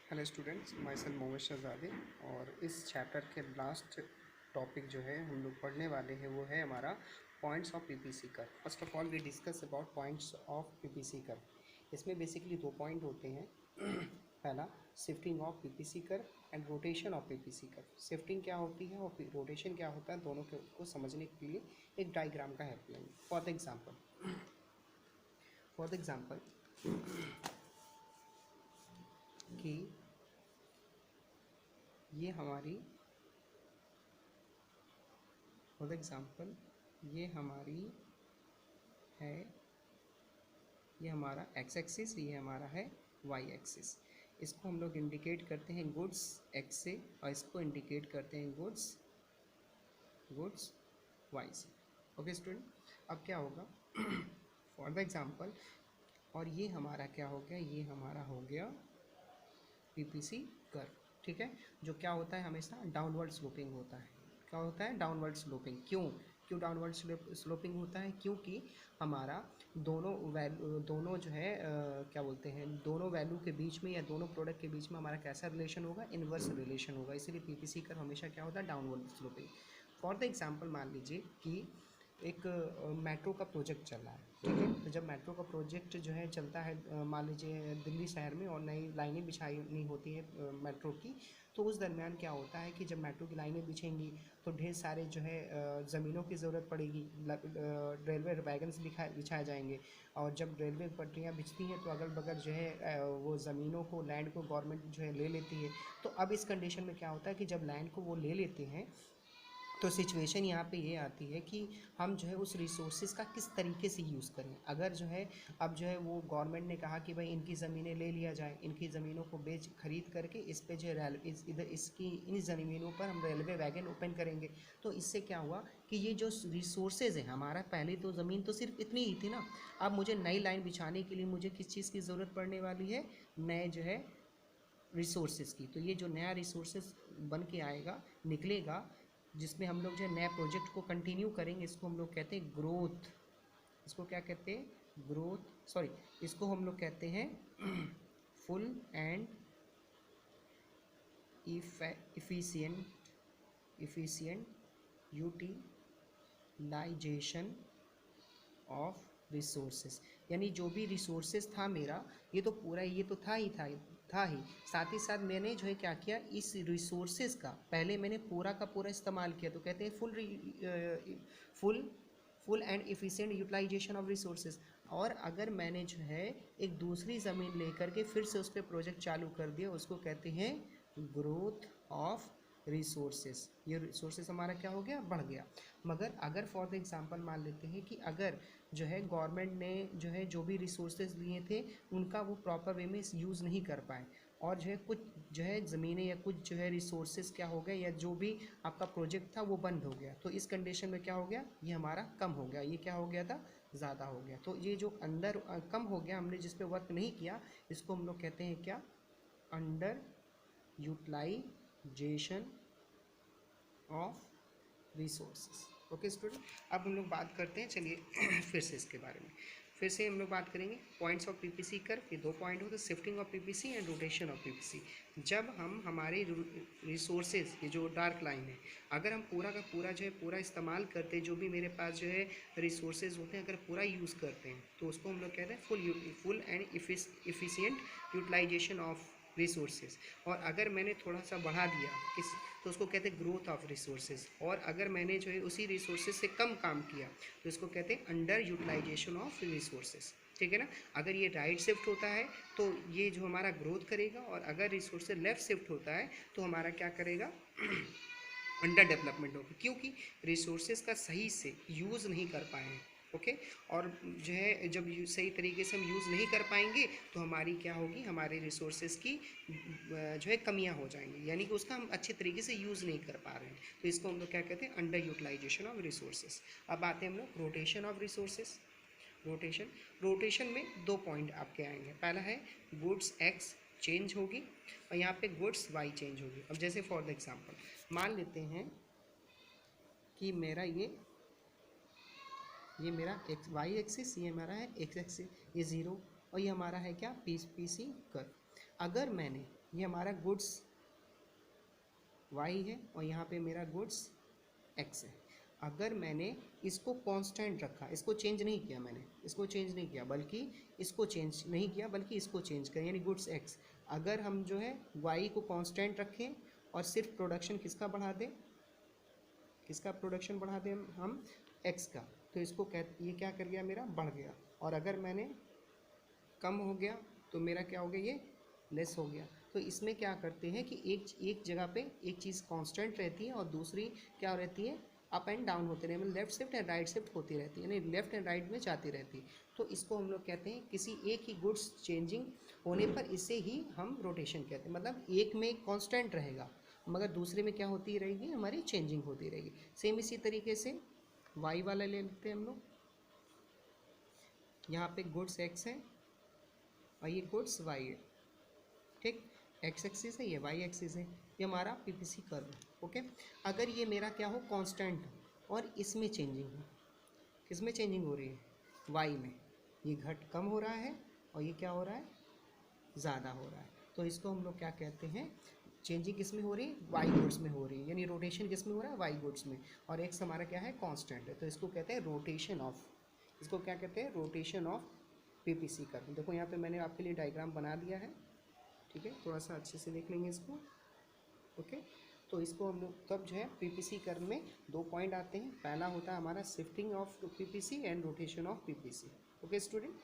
Hello students, my self Mohammad Shahzadi. और इस chapter के लास्ट टॉपिक जो है हम लोग पढ़ने वाले हैं वो है हमारा points of PPC curve. First of all we discuss about points of PPC curve. इसमें बेसिकली दो पॉइंट होते हैं। पहला, shifting of PPC curve and rotation of PPC curve. Shifting क्या होती है और रोटेशन क्या होता है, दोनों को समझने के लिए एक डायग्राम का हेल्प लेंगे। फॉर द एग्जाम्पल कि ये हमारी फॉर एग्जांपल ये हमारी है, ये हमारा एक्स एक्सिस, ये हमारा है वाई एक्सिस। इसको हम लोग इंडिकेट करते हैं गुड्स एक्स से और इसको इंडिकेट करते हैं गुड्स वाई से। ओके स्टूडेंट, अब क्या होगा फॉर द एग्जांपल, और ये हमारा क्या हो गया, ये हमारा हो गया पीपीसी कर्व। ठीक है, जो क्या होता है हमेशा डाउनवर्ड स्लोपिंग होता है। क्या होता है? Downward sloping. क्यों डाउनवर्ड स्लोपिंग होता है? क्योंकि हमारा दोनों जो है क्या बोलते हैं, दोनों वैल्यू के बीच में या दोनों प्रोडक्ट के बीच में हमारा कैसा रिलेशन होगा? इन्वर्स रिलेशन होगा। इसीलिए पीपीसी कर्व हमेशा क्या होता है? Downward sloping. For the example मान लीजिए कि एक मेट्रो का प्रोजेक्ट चल रहा है। ठीक है, तो जब मेट्रो का प्रोजेक्ट जो है चलता है, मान लीजिए दिल्ली शहर में, और नई लाइनें बिछाई होती है मेट्रो की, तो उस दरमियान क्या होता है कि जब मेट्रो की लाइनें बिछेंगी तो ढेर सारे जो है ज़मीनों की ज़रूरत पड़ेगी। रेलवे वैगन्स बिछाए जाएंगे, और जब रेलवे पटरियाँ बिछती हैं तो अगल बगल जो है वो ज़मीनों को, लैंड को गवर्नमेंट जो है ले लेती है। तो अब इस कंडीशन में क्या होता है कि जब लैंड को वो ले लेते हैं तो सिचुएशन यहाँ पे ये आती है कि हम जो है उस रिसोर्सेज का किस तरीके से यूज़ करें। अगर जो है अब जो है वो गवर्नमेंट ने कहा कि भाई इनकी ज़मीनें ले लिया जाए, इनकी ज़मीनों को खरीद करके इस पे जो है इधर इसकी इन ज़मीनों पर हम रेलवे वैगन ओपन करेंगे। तो इससे क्या हुआ कि ये जो रिसोर्सेज है हमारा, पहले तो ज़मीन तो सिर्फ इतनी ही थी ना, अब मुझे नई लाइन बिछाने के लिए मुझे किस चीज़ की ज़रूरत पड़ने वाली है? नए जो है रिसोर्सेज की। तो ये जो नया रिसोर्सेज बन के आएगा, निकलेगा, जिसमें हम लोग जो है नए प्रोजेक्ट को कंटिन्यू करेंगे, इसको हम लोग कहते हैं ग्रोथ। इसको क्या कहते हैं? ग्रोथ। सॉरी, इसको हम लोग कहते हैं full and efficient utilization of resources. यानी जो भी रिसोर्सेज था मेरा, ये तो पूरा ये तो था ही, साथ ही साथ मैंने जो है क्या किया, इस रिसोर्सेज का पहले मैंने पूरा का पूरा इस्तेमाल किया। तो कहते हैं full full and efficient utilization of resources. और अगर मैंने जो है एक दूसरी ज़मीन लेकर के फिर से उस पर प्रोजेक्ट चालू कर दिया, उसको कहते हैं ग्रोथ ऑफ रिसोर्सेज। ये रिसोर्सेज हमारा क्या हो गया? बढ़ गया। मगर अगर फॉर द एग्जांपल मान लेते हैं कि अगर जो है गवर्नमेंट ने जो है जो भी रिसोर्सेज लिए थे उनका वो प्रॉपर वे में यूज़ नहीं कर पाए, और जो है कुछ जो है ज़मीनें या कुछ जो है रिसोर्सेज क्या हो गए, या जो भी आपका प्रोजेक्ट था वो बंद हो गया, तो इस कंडीशन में क्या हो गया? ये हमारा कम हो गया। ये क्या हो गया था? ज़्यादा हो गया। तो ये जो अंदर कम हो गया, हमने जिस पे वर्क नहीं किया, इसको हम लोग कहते हैं क्या? Under utilization of resources. Okay student, अब हम लोग बात करते हैं, चलिए फिर से इसके बारे में फिर से हम लोग बात करेंगे। पॉइंट्स ऑफ पीपीसी कर्व के दो पॉइंट होते हैं, shifting of PPC and rotation of PPC. जब हम हमारे रिसोर्सेज, ये जो डार्क लाइन है, अगर हम पूरा का पूरा जो है पूरा इस्तेमाल करते हैं, जो भी मेरे पास जो है रिसोर्सेज होते हैं, अगर पूरा यूज़ करते हैं, तो उसको हम लोग कहते हैं full and efficient utilization of resources. और अगर मैंने थोड़ा सा बढ़ा दिया किस, तो उसको कहते हैं ग्रोथ ऑफ रिसोर्सेज। और अगर मैंने जो है उसी रिसोर्सेज से कम काम किया तो इसको कहते हैं अंडर यूटिलाइजेशन ऑफ रिसोर्सेज। ठीक है ना? अगर ये राइट शिफ्ट होता है तो ये जो हमारा ग्रोथ करेगा, और अगर रिसोर्स से लेफ्ट शिफ्ट होता है तो हमारा क्या करेगा? अंडर डेवलपमेंट होगी, क्योंकि रिसोर्सेज का सही से यूज़ नहीं कर पाए हैं। ओके, और जो है जब सही तरीके से हम यूज़ नहीं कर पाएंगे तो हमारी क्या होगी? हमारे रिसोर्सेज की जो है कमियां हो जाएंगी, यानी कि उसका हम अच्छे तरीके से यूज़ नहीं कर पा रहे हैं। तो इसको हम लोग क्या कहते हैं? Under utilization of resources. अब आते हैं हम लोग रोटेशन ऑफ रिसोर्सेज। रोटेशन में दो पॉइंट आपके आएंगे। पहला है गुड्स एक्स चेंज होगी, और यहाँ पे गुड्स वाई चेंज होगी। अब जैसे फॉर द एग्जांपल मान लेते हैं कि ये मेरा एक्स वाई एक्सिस, ये हमारा है एक्स एक्सिस, ये ज़ीरो, और ये हमारा है क्या? PC curve. अगर मैंने, ये हमारा गुड्स y है और यहाँ पे मेरा गुड्स x है, अगर मैंने इसको कांस्टेंट रखा, इसको चेंज नहीं किया मैंने, इसको चेंज नहीं किया बल्कि इसको चेंज नहीं किया बल्कि इसको चेंज किया, यानी गुड्स x, अगर हम जो है y को कांस्टेंट रखें और सिर्फ प्रोडक्शन किसका बढ़ा दें, किसका प्रोडक्शन बढ़ा दें हम x का, तो इसको ये क्या कर गया मेरा, बढ़ गया। और अगर मैंने कम हो गया तो मेरा क्या हो गया, ये लेस हो गया। तो इसमें क्या करते हैं कि एक जगह पे एक चीज़ कांस्टेंट रहती है और दूसरी क्या रहती है, अप एंड डाउन होते रहे, मतलब left shift and right shift होती रहती है, यानी लेफ्ट एंड राइट में जाती रहती है। तो इसको हम लोग कहते हैं, किसी एक ही गुड्स चेंजिंग होने पर इसे ही हम रोटेशन कहते हैं, मतलब एक में कांस्टेंट रहेगा मगर दूसरे में क्या होती रहेगी, हमारी चेंजिंग होती रहेगी। सेम इसी तरीके से वाई वाला ले लेते हैं हम लोग, यहाँ पे गुड्स एक्स है और ये गुड्स वाई है, ठीक, एक्स एक्सिस है, ये वाई एक्सिस है, ये हमारा पीपीसी कर्व है। ओके, अगर ये मेरा क्या हो, कांस्टेंट और इसमें चेंजिंग हो, किस में चेंजिंग हो रही है, वाई में, ये घट कम हो रहा है और ये क्या हो रहा है, ज़्यादा हो रहा है, तो इसको हम लोग क्या कहते हैं, चेंजिंग किस में हो रही है, वाई गुड्स में हो रही है, यानी रोटेशन किस में हो रहा है, वाई गुड्स में, और एक्स हमारा क्या है, कांस्टेंट है, तो इसको कहते हैं रोटेशन ऑफ, इसको क्या कहते हैं, रोटेशन ऑफ पीपीसी कर्व। देखो यहाँ पे मैंने आपके लिए डायग्राम बना दिया है, ठीक है, थोड़ा सा अच्छे से देख लेंगे इसको। ओके, तो इसको हम लोग तब जो है पीपीसी कर्व में 2 पॉइंट आते हैं, पहला होता है हमारा shifting of PPC and rotation of PPC. Okay student.